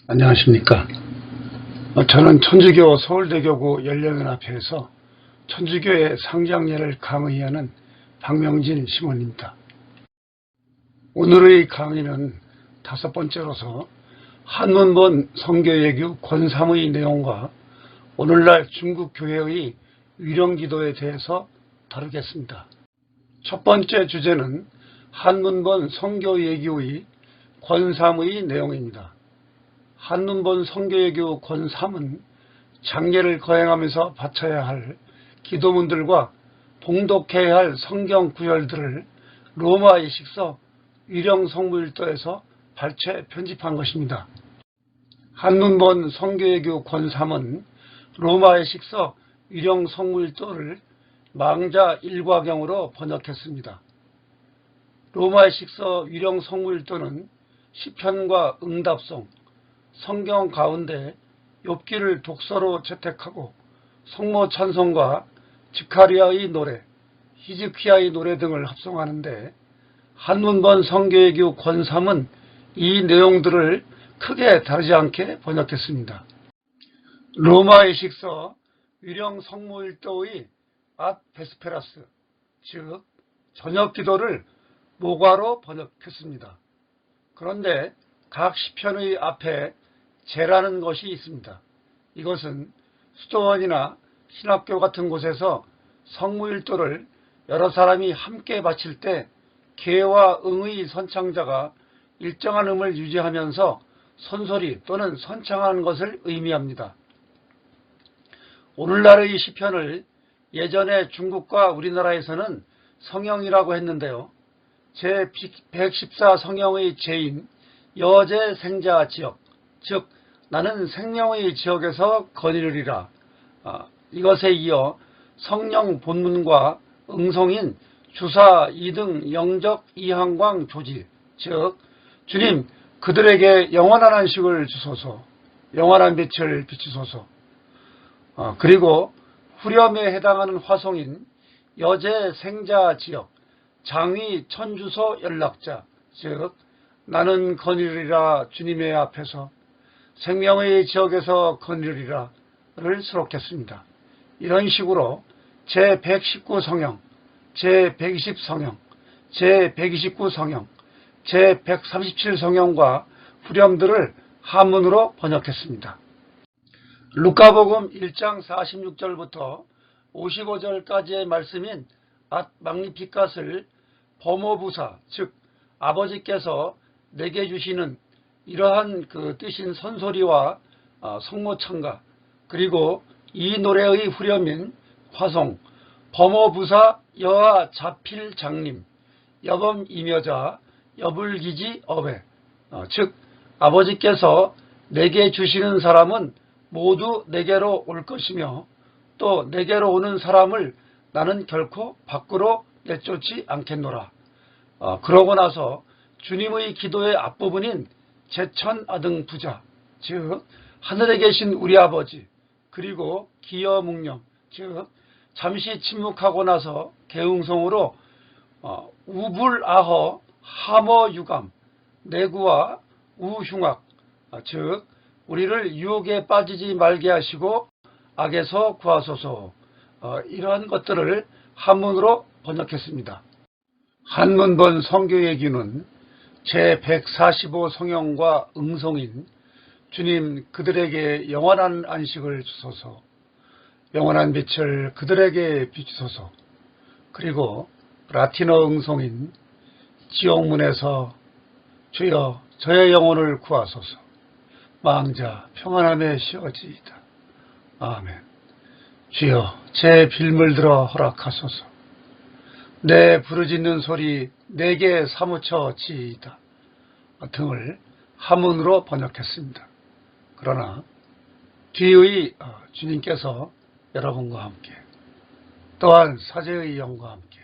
안녕하십니까. 저는 천주교 서울대교구 연령연합회에서 천주교의 상장례를 강의하는 박명진 시몬입니다. 오늘의 강의는 5번째로서 한문본 성교예규 권3의 내용과 오늘날 중국 교회의 위령기도에 대해서 다루겠습니다. 첫 번째 주제는 한문본 성교예규의 권3의 내용입니다. 한문본 성교예규 권3은 장례를 거행하면서 바쳐야 할 기도문들과 봉독해야 할 성경 구절들을 로마의 식서 위령성무일도에서 발췌 편집한 것입니다. 한문본 성교예규 권3은 로마의 식서 위령성무일도를 망자 일과경으로 번역했습니다. 로마의 식서 위령성무일도는 시편과 응답송, 성경 가운데 욥기를 독서로 채택하고 성모 찬송과 지카리아의 노래, 히즈키야의 노래 등을 합성하는데 한문본 성교예규 권3은 이 내용들을 크게 다르지 않게 번역했습니다. 로마의 식서 위령성무일도의 앗 베스페라스, 즉 저녁 기도를 모과로 번역했습니다. 그런데 각 시편의 앞에 제라는 것이 있습니다. 이것은 수도원이나 신학교 같은 곳에서 성무일도를 여러 사람이 함께 바칠 때 개와 응의 선창자가 일정한 음을 유지하면서 선소리 또는 선창하는 것을 의미합니다. 오늘날의 시편을 예전에 중국과 우리나라에서는 성형이라고 했는데요. 제114 성형의 제인 여제 생자 지역, 즉 나는 생명의 지역에서 거니르리라. 이것에 이어 성령 본문과 응송인 주사 2등 영적 이항광 조지, 즉 주님 그들에게 영원한 안식을 주소서, 영원한 빛을 비추소서. 그리고 후렴에 해당하는 화송인 여제 생자 지역, 장위 천주소 연락자, 즉 나는 거니르리라 주님의 앞에서 생명의 지역에서 거니르리라를 수록했습니다. 이런 식으로 제119 성형, 제120 성형, 제129 성형, 제137 성형과 후렴들을 한문으로 번역했습니다. 루카복음 1장 46절부터 55절까지의 말씀인 앗 magnificat을 범호부사, 즉 아버지께서 내게 주시는 이러한 그 뜻인 선소리와 성모창가, 그리고 이 노래의 후렴인 화송, 범호부사 여아 자필 장님, 여범 임여자 여불기지 어베, 즉 아버지께서 내게 주시는 사람은 모두 내게로 올 것이며 또 내게로 오는 사람을 나는 결코 밖으로 내쫓지 않겠노라. 그러고 나서 주님의 기도의 앞부분인 제천아등 부자, 즉 하늘에 계신 우리 아버지, 그리고 기여묵념, 즉 잠시 침묵하고 나서 개응성으로 우불아허 하머유감, 내구와 우흉악, 즉 우리를 유혹에 빠지지 말게 하시고 악에서 구하소서, 이러한 것들을 한문으로 번역했습니다. 한문본 성교예규는 제145 성형과 응송인 주님 그들에게 영원한 안식을 주소서, 영원한 빛을 그들에게 비추소서, 그리고 라틴어 응송인 지옥문에서 주여 저의 영혼을 구하소서, 망자 평안함에 쉬어지이다. 아멘. 주여 제 빌물 들어 허락하소서. 내 부르짖는 소리 내게 사무쳐 지이다 등을 한문으로 번역했습니다. 그러나 뒤의 주님께서 여러분과 함께 또한 사제의 영과 함께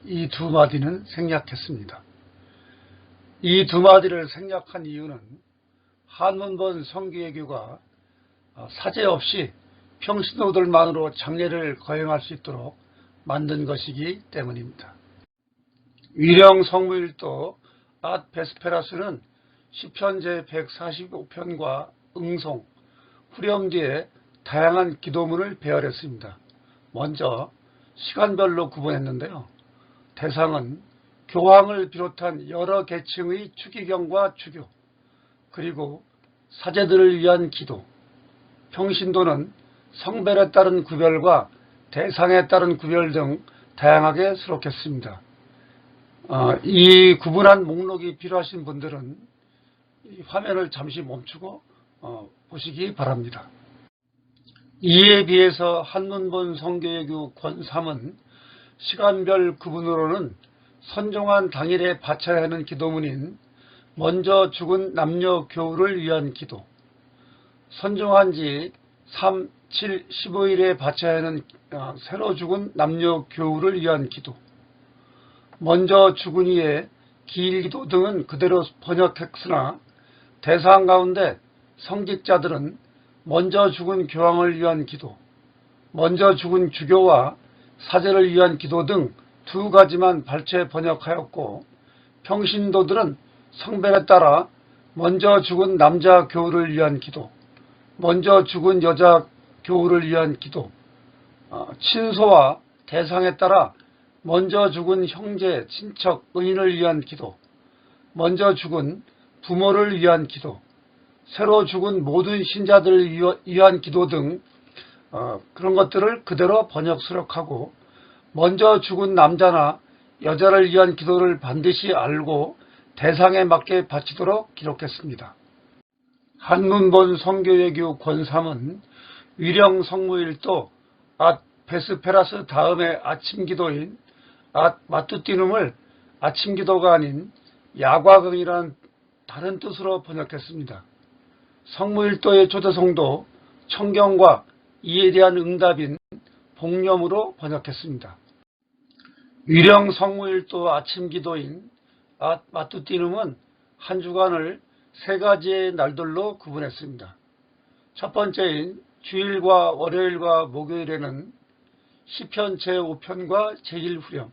이 두 마디는 생략했습니다. 이 두 마디를 생략한 이유는 한문본 성교예규가 사제 없이 평신도들만으로 장례를 거행할 수 있도록 만든 것이기 때문입니다. 위령 성무일도 앗 베스페라스는 시편 제145편과 응송, 후렴 뒤에 다양한 기도문을 배열했습니다. 먼저 시간별로 구분했는데요. 대상은 교황을 비롯한 여러 계층의 추기경과 추교, 그리고 사제들을 위한 기도, 평신도는 성별에 따른 구별과 대상에 따른 구별 등 다양하게 수록했습니다. 이 구분한 목록이 필요하신 분들은 이 화면을 잠시 멈추고 보시기 바랍니다. 이에 비해서 한문본 성교예교 권3은 시간별 구분으로는 선종한 당일에 바쳐야 하는 기도문인 먼저 죽은 남녀 교우를 위한 기도, 선종한 지 3, 7, 15일에 바쳐야 하는 새로 죽은 남녀 교우를 위한 기도, 먼저 죽은 이의 기일기도 등은 그대로 번역했으나 대상 가운데 성직자들은 먼저 죽은 교황을 위한 기도, 먼저 죽은 주교와 사제를 위한 기도 등 두 가지만 발췌 번역하였고, 평신도들은 성별에 따라 먼저 죽은 남자 교우를 위한 기도, 먼저 죽은 여자 교우를 위한 기도, 친소와 대상에 따라 먼저 죽은 형제, 친척, 의인을 위한 기도, 먼저 죽은 부모를 위한 기도, 새로 죽은 모든 신자들을 위한 기도 등 그런 것들을 그대로 번역 수록하고, 먼저 죽은 남자나 여자를 위한 기도를 반드시 알고 대상에 맞게 바치도록 기록했습니다. 한문본 성교예교 권3은 위령 성무일도 베스페라스 다음의 아침기도인 마투티눔을 아침기도가 아닌 야과경이라는 다른 뜻으로 번역했습니다. 성무일도의 초대성도 청경과 이에 대한 응답인 복념으로 번역했습니다. 위령 성무일도 아침기도인 마투티눔은 한 주간을 세 가지의 날들로 구분했습니다. 첫 번째인 주일과 월요일과 목요일에는 시편 제5편과 제1후렴,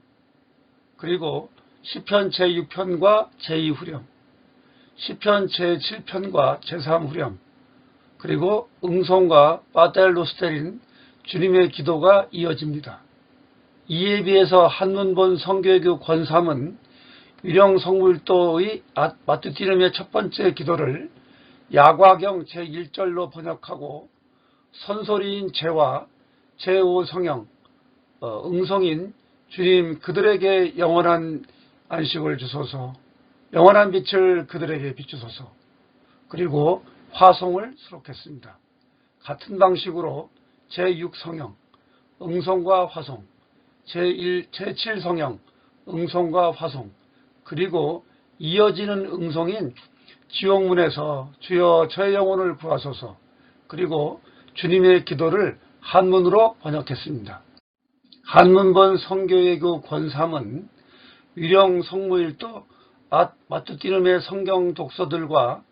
그리고 시편 제6편과 제2후렴, 시편 제7편과 제3후렴, 그리고 응송과 파텔로스테린 주님의 기도가 이어집니다. 이에 비해서 한문본 성교예교 권3은 위령 성무일도의 마투티눔의 첫 번째 기도를 야과경 제1절로 번역하고, 선소리인 제와 제5성형, 응성인 주님 그들에게 영원한 안식을 주소서, 영원한 빛을 그들에게 비추소서, 그리고 화송을 수록했습니다. 같은 방식으로 제6성형, 응송과 화송, 제7성형, 응송과 화송, 그리고 이어지는 응송인 지옥문에서 주여 저의 영혼을 구하소서, 그리고 주님의 기도를 한문으로 번역했습니다. 한문본 성교예교 권3은 위령 성무일도 마투티눔의 성경 독서들과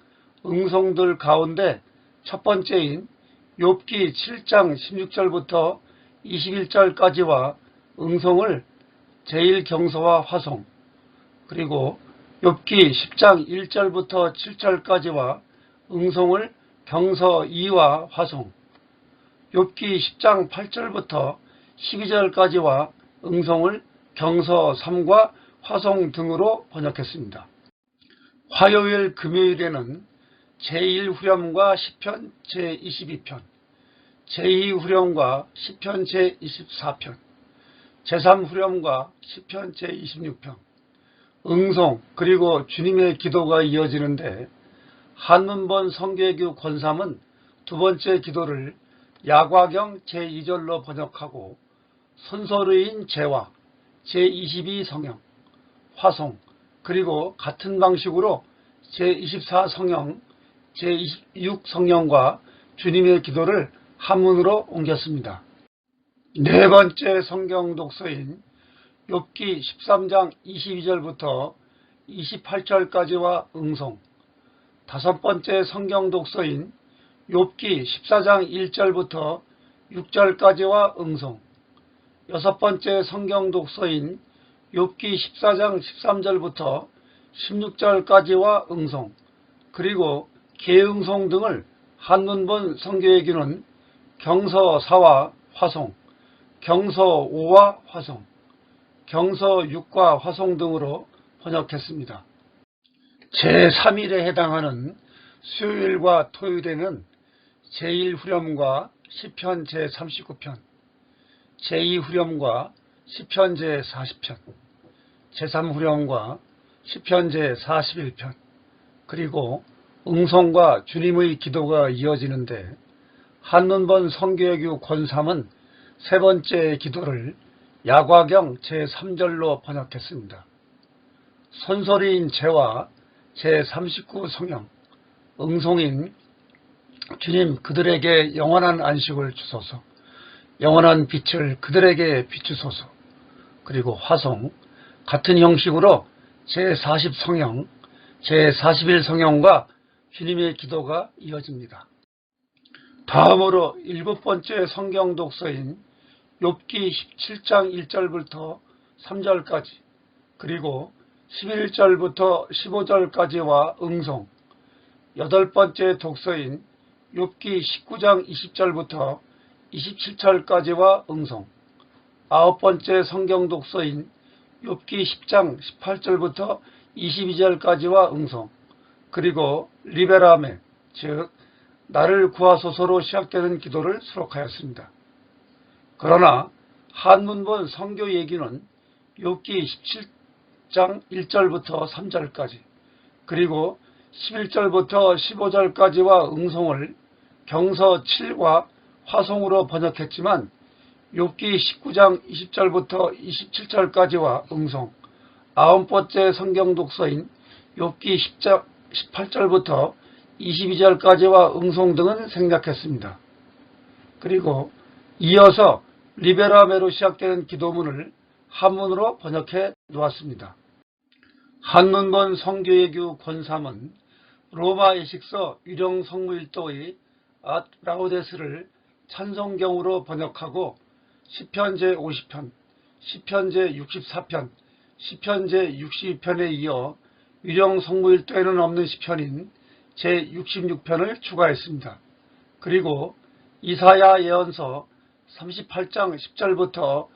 응송들 가운데 첫 번째인 욥기 7장 16절부터 21절까지와 응송을 제1경서와 화송, 그리고 욥기 10장 1절부터 7절까지와 응송을 경서 2와 화송, 욥기 10장 8절부터 12절까지와 응송을 경서 3과 화송 등으로 번역했습니다. 화요일, 금요일에는 제1후렴과 시편 제22편, 제2후렴과 시편 제24편, 제3후렴과 시편 제26편, 응송 그리고 주님의 기도가 이어지는데, 한문본 성교예교 권3은 두 번째 기도를 야과경 제2절로 번역하고, 선소리인 제와 제22성형, 화송, 그리고 같은 방식으로 제24성형, 제26성형과 주님의 기도를 한문으로 옮겼습니다. 네 번째 성경 독서인 욥기 13장 22절부터 28절까지와 응송, 다섯 번째 성경 독서인 욥기 14장 1절부터 6절까지와 응송, 여섯 번째 성경 독서인 욥기 14장 13절부터 16절까지와 응송, 그리고 계응송 등을 한문본 성교예규는 경서 4와 화송, 경서 5와 화송, 경서 6과 화송 등으로 번역했습니다. 제3일에 해당하는 수요일과 토요일에는 제1후렴과 시편 제39편, 제2후렴과 시편 제40편, 제3후렴과 시편 제41편, 그리고 응송과 주님의 기도가 이어지는데 한문본 성교예규 권3은 세 번째 기도를 야과경 제3절로 번역했습니다. 손소리인 제와 제39 성령, 응송인 주님 그들에게 영원한 안식을 주소서, 영원한 빛을 그들에게 비추소서, 그리고 화송, 같은 형식으로 제40 성령, 제41 성령과 주님의 기도가 이어집니다. 다음으로 일곱 번째 성경 독서인 욥기 17장 1절부터 3절까지, 그리고 11절부터 15절까지와 응송, 여덟 번째 독서인 욥기 19장 20절부터 27절까지와 응송, 아홉 번째 성경 독서인 욥기 10장 18절부터 22절까지와 응송, 그리고 리베라메, 즉 나를 구하소서로 시작되는 기도를 수록하였습니다. 그러나 한문본 성교예규는 욥기 17장 1절부터 3절까지, 그리고 11절부터 15절까지와 응송을 경서 7과 화송으로 번역했지만 욥기 19장 20절부터 27절까지와 응송, 아홉 번째 성경 독서인 욥기 10장 18절부터 22절까지와 응송 등은 생략했습니다. 그리고 이어서 리베라메로 시작되는 기도문을 한문으로 번역해 놓았습니다. 한문본 성교예규 권3은 로마 예식서 유령 성무일도의 앗 라우데스를 찬송경으로 번역하고 시편 제50편, 시편 제64편, 시편 제62편에 이어 유령 성무일도에는 없는 시편인 제66편을 추가했습니다. 그리고 이사야 예언서 38장 10절부터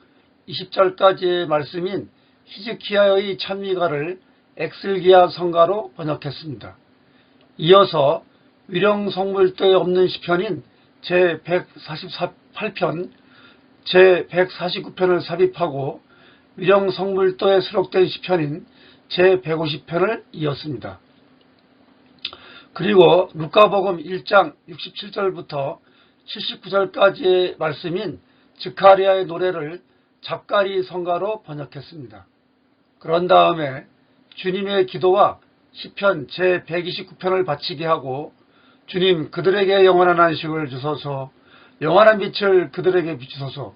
20절까지의 말씀인 히즈키야의 찬미가를 엑슬기야 성가로 번역했습니다. 이어서 유령 성무일도에 없는 시편인 제148편, 제149편을 삽입하고 유령 성무일도에 수록된 시편인 제150편을 이었습니다. 그리고 루카복음 1장 67절부터 79절까지의 말씀인 즈카리아의 노래를 잡가리 성가로 번역했습니다. 그런 다음에 주님의 기도와 시편 제129편을 바치게 하고 주님 그들에게 영원한 안식을 주소서, 영원한 빛을 그들에게 비추소서,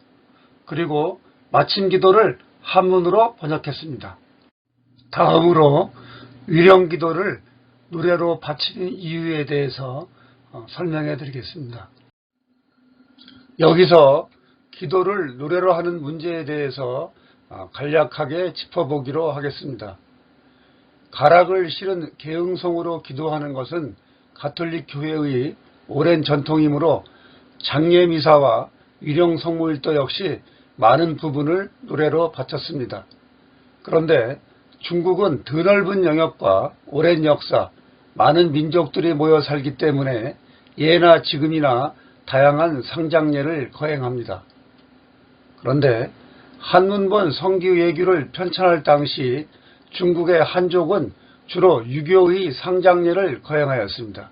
그리고 마침 기도를 한문으로 번역했습니다. 다음으로 위령 기도를 노래로 바치는 이유에 대해서 설명해 드리겠습니다. 여기서 기도를 노래로 하는 문제에 대해서 간략하게 짚어보기로 하겠습니다. 가락을 실은 계응송으로 기도하는 것은 가톨릭 교회의 오랜 전통이므로 장례미사와 위령 성무일도 역시 많은 부분을 노래로 바쳤습니다. 그런데 중국은 드넓은 영역과 오랜 역사, 많은 민족들이 모여 살기 때문에 예나 지금이나 다양한 상장례를 거행합니다. 그런데 한문본 성교예규를 편찬할 당시 중국의 한족은 주로 유교의 상장례를 거행하였습니다.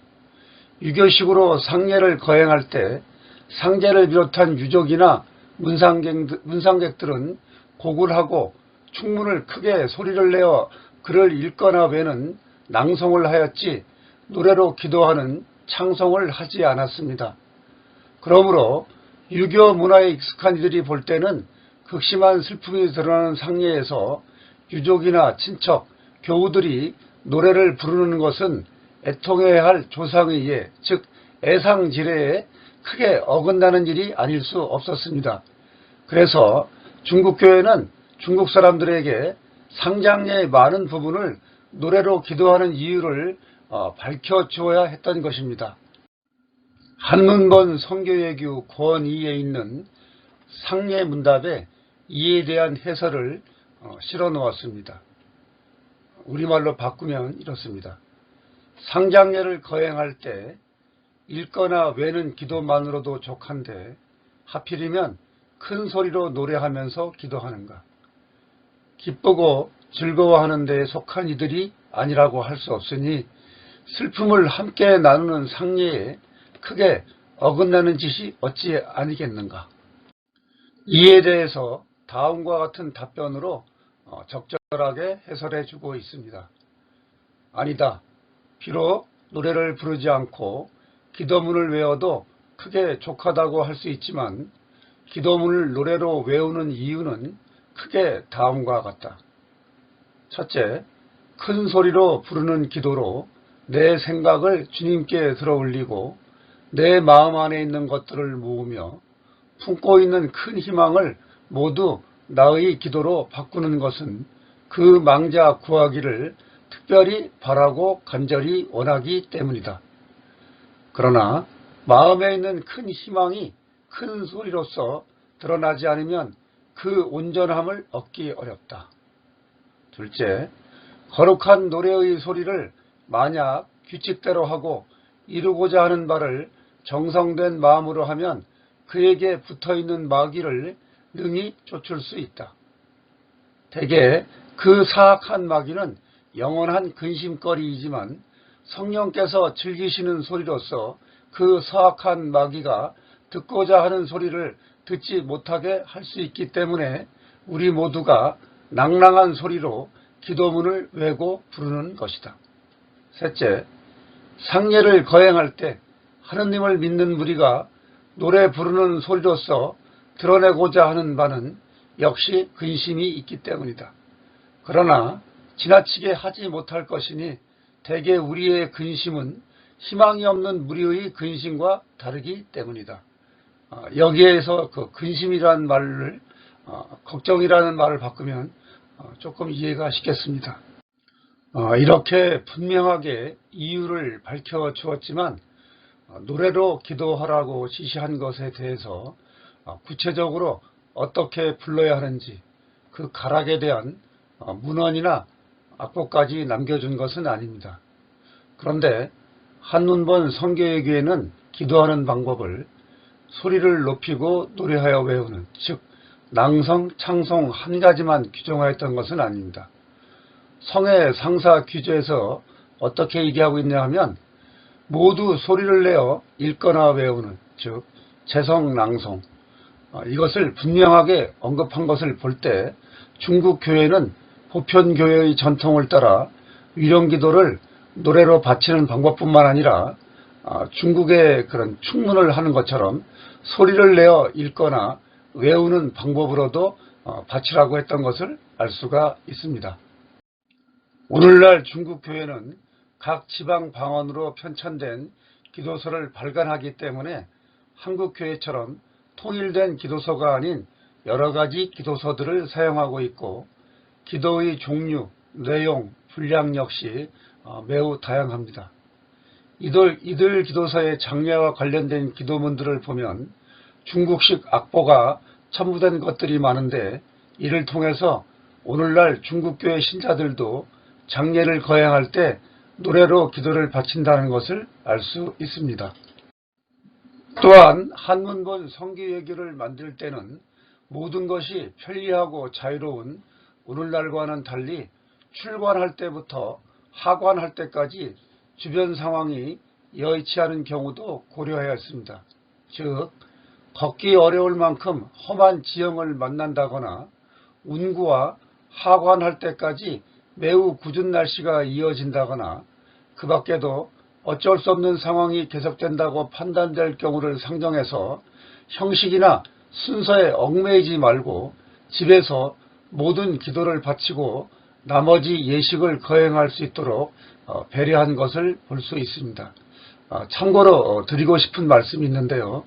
유교식으로 상례를 거행할 때 상제를 비롯한 유족이나 문상객들은 곡을 하고 충문을 크게 소리를 내어 글을 읽거나 외는 낭송을 하였지 노래로 기도하는 창송을 하지 않았습니다. 그러므로 유교 문화에 익숙한 이들이 볼 때는 극심한 슬픔이 드러나는 상례에서 유족이나 친척, 교우들이 노래를 부르는 것은 애통해야 할 조상의 예, 즉 애상지례에 크게 어긋나는 일이 아닐 수 없었습니다. 그래서 중국교회는 중국 사람들에게 상장례의 많은 부분을 노래로 기도하는 이유를 밝혀주어야 했던 것입니다. 한문본 성교예규 권 2에 있는 상례문답에 이에 대한 해설을 실어 놓았습니다. 우리말로 바꾸면 이렇습니다. 상장례를 거행할 때 읽거나 외는 기도만으로도 족한데 하필이면 큰 소리로 노래하면서 기도하는가. 기쁘고 즐거워하는 데에 속한 이들이 아니라고 할 수 없으니 슬픔을 함께 나누는 상례에 크게 어긋나는 짓이 어찌 아니겠는가. 이에 대해서 다음과 같은 답변으로 적절하게 해설해 주고 있습니다. 아니다. 비록 노래를 부르지 않고 기도문을 외워도 크게 족하다고 할 수 있지만 기도문을 노래로 외우는 이유는 크게 다음과 같다. 첫째, 큰 소리로 부르는 기도로 내 생각을 주님께 들어 올리고 내 마음 안에 있는 것들을 모으며 품고 있는 큰 희망을 모두 나의 기도로 바꾸는 것은 그 망자 구하기를 특별히 바라고 간절히 원하기 때문이다. 그러나 마음에 있는 큰 희망이 큰 소리로서 드러나지 않으면 그 온전함을 얻기 어렵다. 둘째, 거룩한 노래의 소리를 만약 규칙대로 하고 이루고자 하는 바를 정성된 마음으로 하면 그에게 붙어있는 마귀를 능히 쫓을 수 있다. 대개 그 사악한 마귀는 영원한 근심거리이지만 성령께서 즐기시는 소리로서 그 사악한 마귀가 듣고자 하는 소리를 듣지 못하게 할 수 있기 때문에 우리 모두가 낭랑한 소리로 기도문을 외고 부르는 것이다. 셋째, 상례를 거행할 때 하느님을 믿는 무리가 노래 부르는 소리로서 드러내고자 하는 바는 역시 근심이 있기 때문이다. 그러나 지나치게 하지 못할 것이니 대개 우리의 근심은 희망이 없는 무리의 근심과 다르기 때문이다. 여기에서 그 근심이라는 말을 걱정이라는 말을 바꾸면 조금 이해가 쉽겠습니다. 이렇게 분명하게 이유를 밝혀주었지만 노래로 기도하라고 지시한 것에 대해서 구체적으로 어떻게 불러야 하는지 그 가락에 대한 문헌이나 악보까지 남겨준 것은 아닙니다. 그런데 한문본 성교예규에는 기도하는 방법을 소리를 높이고 노래하여 외우는, 즉 낭성, 창송 한 가지만 규정하였던 것은 아닙니다. 성의 상사 규제에서 어떻게 얘기하고 있냐 하면 모두 소리를 내어 읽거나 외우는, 즉 재성 낭송, 이것을 분명하게 언급한 것을 볼 때 중국 교회는 보편교회의 전통을 따라 위령기도를 노래로 바치는 방법뿐만 아니라 중국의 그런 축문을 하는 것처럼 소리를 내어 읽거나 외우는 방법으로도 바치라고 했던 것을 알 수가 있습니다. 오늘날 중국 교회는 각 지방 방언으로 편찬된 기도서를 발간하기 때문에 한국 교회처럼 통일된 기도서가 아닌 여러 가지 기도서들을 사용하고 있고 기도의 종류, 내용, 분량 역시 매우 다양합니다. 이들 기도서의 장례와 관련된 기도문들을 보면 중국식 악보가 첨부된 것들이 많은데 이를 통해서 오늘날 중국교회 신자들도 장례를 거행할 때 노래로 기도를 바친다는 것을 알 수 있습니다. 또한 한문본 성교예규를 만들 때는 모든 것이 편리하고 자유로운 오늘날과는 달리 출관할 때부터 하관할 때까지 주변 상황이 여의치 않은 경우도 고려하였습니다. 즉 걷기 어려울 만큼 험한 지형을 만난다거나 운구와 하관할 때까지 매우 궂은 날씨가 이어진다거나 그 밖에도 어쩔 수 없는 상황이 계속된다고 판단될 경우를 상정해서 형식이나 순서에 얽매이지 말고 집에서 모든 기도를 바치고 나머지 예식을 거행할 수 있도록 배려한 것을 볼 수 있습니다. 참고로 드리고 싶은 말씀이 있는데요.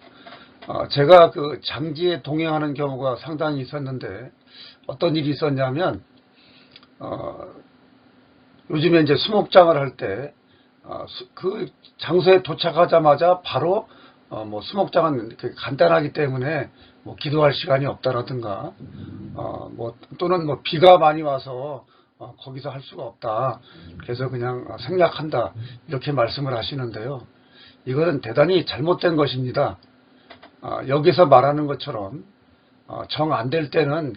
제가 그 장지에 동행하는 경우가 상당히 있었는데 어떤 일이 있었냐면 요즘에 이제 수목장을 할 때 그 장소에 도착하자마자 바로 뭐 수목장은 간단하기 때문에 뭐 기도할 시간이 없다라든가 뭐 또는 뭐 비가 많이 와서 거기서 할 수가 없다. 그래서 그냥 생략한다. 이렇게 말씀을 하시는데요. 이거는 대단히 잘못된 것입니다. 여기서 말하는 것처럼 정 안 될 때는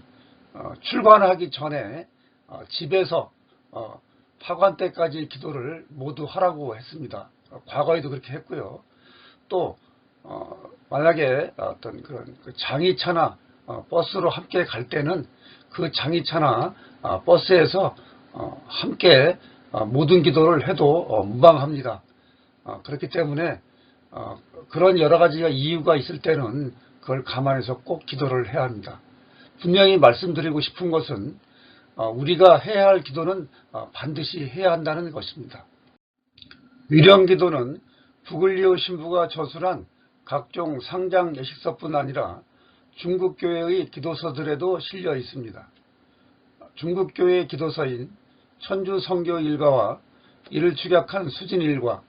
출관하기 전에 집에서 파관 때까지 기도를 모두 하라고 했습니다. 과거에도 그렇게 했고요. 또 만약에 어떤 그런 장의차나 버스로 함께 갈 때는 그 장의차나 버스에서 함께 모든 기도를 해도 무방합니다. 그렇기 때문에 그런 여러 가지 이유가 있을 때는 그걸 감안해서 꼭 기도를 해야 합니다. 분명히 말씀드리고 싶은 것은 우리가 해야 할 기도는 반드시 해야 한다는 것입니다. 위령기도는 부글리오 신부가 저술한 각종 상장 예식서뿐 아니라 중국교회의 기도서들에도 실려 있습니다. 중국교회 기도서인 천주성교일과와 이를 축약한 수진일과,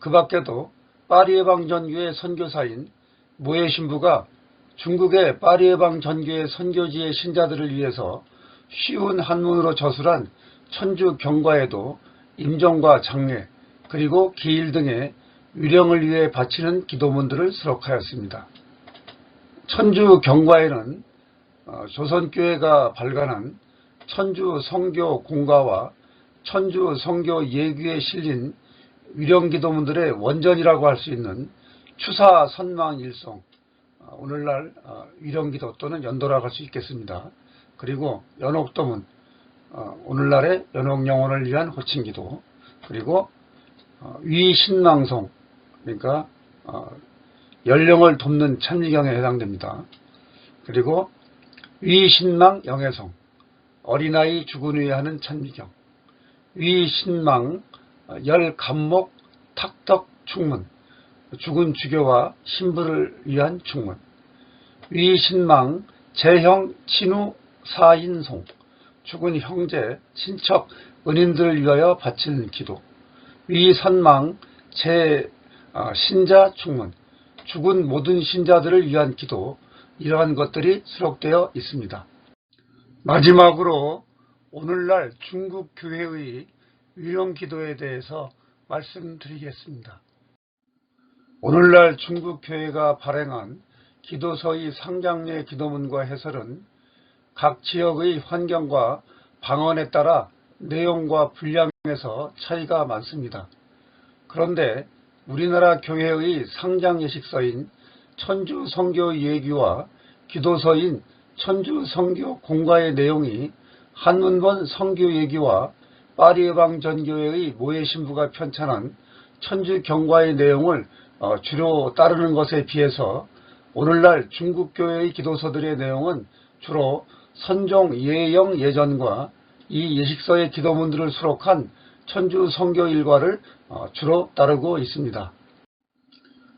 그 밖에도 파리예방 전교회 선교사인 모해 신부가 중국의 파리예방 전교회 선교지의 신자들을 위해서 쉬운 한문으로 저술한 천주 경과에도 임종과 장례 그리고 기일 등의 위령을 위해 바치는 기도문들을 수록하였습니다. 천주 경과에는 조선교회가 발간한 천주 성교 공과와 천주 성교 예규에 실린 위령 기도문들의 원전이라고 할 수 있는 추사 선망 일송, 오늘날 위령 기도 또는 연도라고 할 수 있겠습니다. 그리고 연옥도문, 오늘날의 연옥 영혼을 위한 호칭 기도, 그리고 위신망송, 그러니까 연령을 돕는 찬미경에 해당됩니다. 그리고 위신망 영해송, 어린아이 죽은 후에 하는 찬미경, 위신망 열감목 탁덕 충문, 죽은 주교와 신부를 위한 충문, 위신망 재형 친후 사인송, 죽은 형제, 친척, 은인들을 위하여 바치는 기도, 위선망 신자 충문, 죽은 모든 신자들을 위한 기도, 이러한 것들이 수록되어 있습니다. 마지막으로 오늘날 중국 교회의 위령 기도에 대해서 말씀드리겠습니다. 오늘날 중국 교회가 발행한 기도서의 상장례 기도문과 해설은 각 지역의 환경과 방언에 따라 내용과 분량에서 차이가 많습니다. 그런데 우리나라 교회의 상장예식서인 천주성교예규와 기도서인 천주성교공과의 내용이 한문본 성교예규와 파리예방 전교회의 모해 신부가 편찬한 천주경과의 내용을 주로 따르는 것에 비해서 오늘날 중국교회의 기도서들의 내용은 주로 선종 예영 예전과 이 예식서의 기도문들을 수록한 천주성교일과를 주로 따르고 있습니다.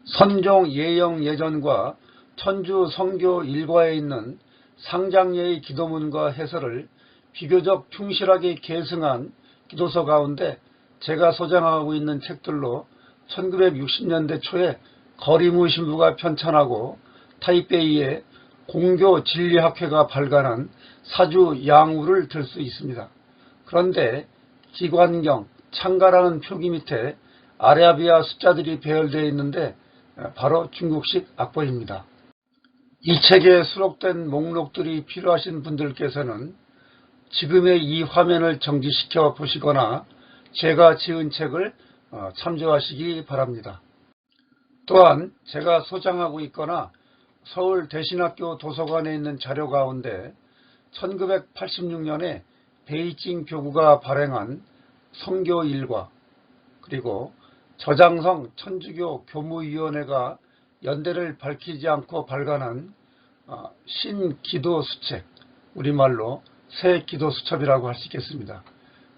선종 예영 예전과 천주성교일과에 있는 상장례의 기도문과 해설을 비교적 충실하게 계승한 기도서 가운데 제가 소장하고 있는 책들로 1960년대 초에 거리무 신부가 편찬하고 타이베이의 공교 진리학회가 발간한 사주 양우를 들 수 있습니다. 그런데 기관경, 창가라는 표기 밑에 아라비아 숫자들이 배열되어 있는데 바로 중국식 악보입니다. 이 책에 수록된 목록들이 필요하신 분들께서는 지금의 이 화면을 정지시켜 보시거나 제가 지은 책을 참조하시기 바랍니다. 또한 제가 소장하고 있거나 서울대신학교 도서관에 있는 자료 가운데 1986년에 베이징 교구가 발행한 성교일과, 그리고 저장성 천주교 교무위원회가 연대를 밝히지 않고 발간한 신기도수책, 우리말로 새기도수첩이라고 할 수 있겠습니다.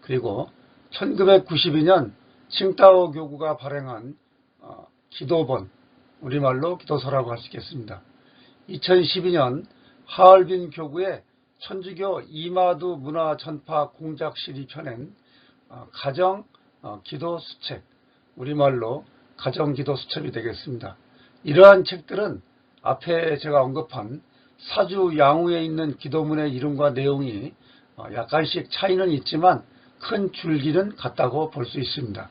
그리고 1992년 칭따오 교구가 발행한 기도본, 우리말로 기도서라고 할 수 있겠습니다. 2012년 하얼빈 교구의 천주교 이마두 문화 전파 공작실이 펴낸 가정 기도 수책, 우리말로 가정기도 수첩이 되겠습니다. 이러한 책들은 앞에 제가 언급한 사주 양우에 있는 기도문의 이름과 내용이 약간씩 차이는 있지만 큰 줄기는 같다고 볼 수 있습니다.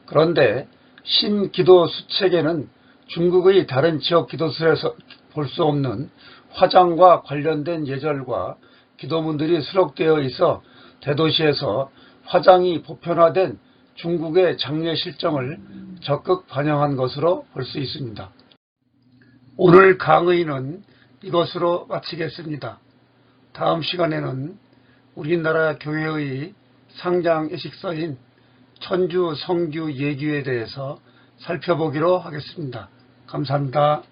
그런데 신기도 수책에는 중국의 다른 지역 기도설에서 볼 수 없는 화장과 관련된 예절과 기도문들이 수록되어 있어 대도시에서 화장이 보편화된 중국의 장례 실정을 적극 반영한 것으로 볼 수 있습니다. 오늘 강의는 이것으로 마치겠습니다. 다음 시간에는 우리나라 교회의 상장 예식서인 천주 성규 예규에 대해서 살펴보기로 하겠습니다. 감사합니다.